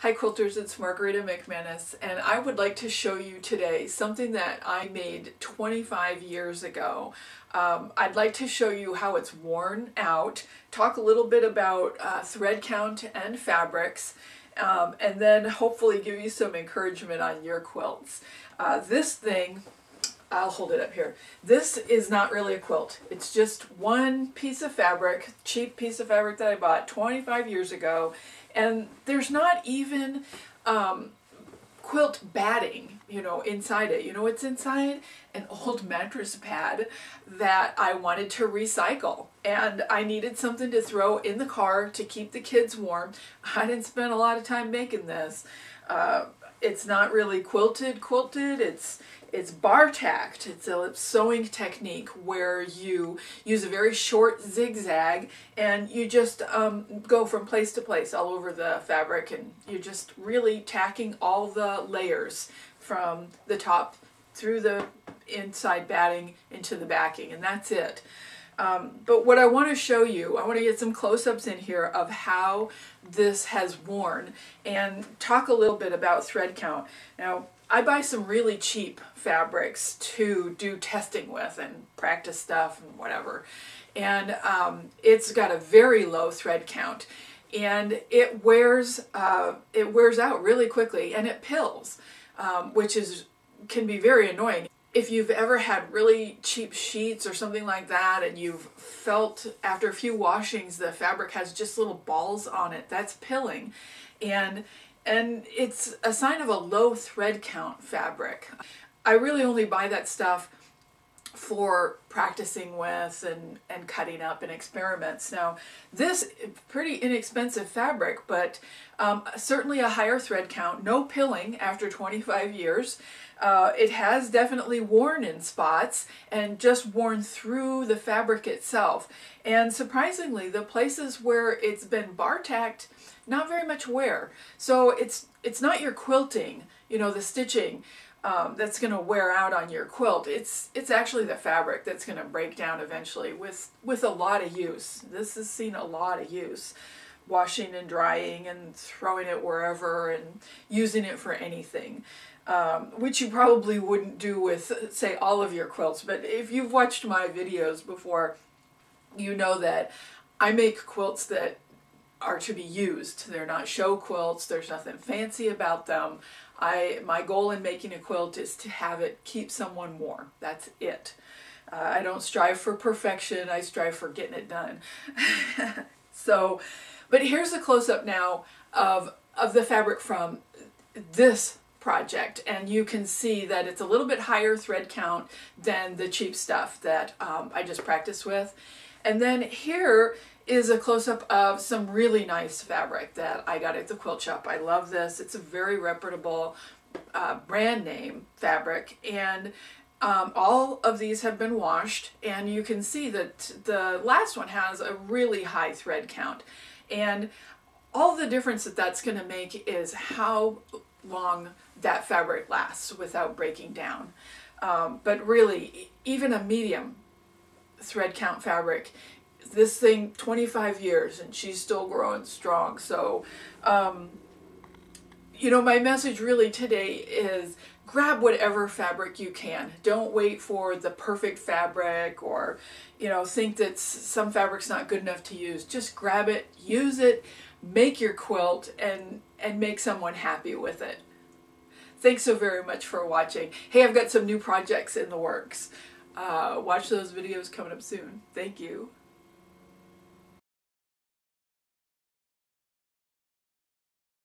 Hi quilters, it's Marguerita McManus, and I would like to show you today something that I made 25 years ago. I'd like to show you how it's worn out, talk a little bit about thread count and fabrics, and then hopefully give you some encouragement on your quilts. This thing, I'll hold it up here. This is not really a quilt. It's just one piece of fabric, cheap piece of fabric that I bought 25 years ago. And there's not even quilt batting, inside it. You know what's inside? An old mattress pad that I wanted to recycle. And I needed something to throw in the car to keep the kids warm. I didn't spend a lot of time making this. It's not really quilted. It's bar tacked. It's a sewing technique where you use a very short zigzag and you just go from place to place all over the fabric, and you're just really tacking all the layers from the top through the inside batting into the backing, and that's it. But what I want to show you, I want to get some close-ups in here of how this has worn and talk a little bit about thread count. Now, I buy some really cheap fabrics to do testing with and practice stuff and whatever. And it's got a very low thread count, and it wears out really quickly, and it pills, which can be very annoying. If you've ever had really cheap sheets or something like that, and you've felt after a few washings the fabric has just little balls on it, that's pilling. And it's a sign of a low thread count fabric. I really only buy that stuff for practicing with and cutting up in experiments. Now, this pretty inexpensive fabric, but certainly a higher thread count, no pilling after 25 years. It has definitely worn in spots and just worn through the fabric itself. And surprisingly, the places where it's been bar tacked, not very much wear. So it's not your quilting, the stitching, that's going to wear out on your quilt. It's actually the fabric that's going to break down eventually with a lot of use. This has seen a lot of use. Washing and drying and throwing it wherever and using it for anything. Which you probably wouldn't do with, say, all of your quilts. But if you've watched my videos before, you know that I make quilts that are to be used. They're not show quilts. There's nothing fancy about them. My goal in making a quilt is to have it keep someone warm. That's it. I don't strive for perfection. I strive for getting it done. But here's a close-up now of the fabric from this project, and you can see that it's a little bit higher thread count than the cheap stuff that I just practiced with. And then here is a close-up of some really nice fabric that I got at the quilt shop. I love this. It's a very reputable brand name fabric, and all of these have been washed, and you can see that the last one has a really high thread count. And all the difference that's going to make is how long that fabric lasts without breaking down. But really, even a medium thread count fabric, this thing 25 years and she's still growing strong. So my message really today is grab whatever fabric you can. Don't wait for the perfect fabric or think that some fabric's not good enough to use. Just grab it, use it, make your quilt, and make someone happy with it. Thanks so very much for watching. Hey, I've got some new projects in the works. Watch those videos coming up soon. Thank you.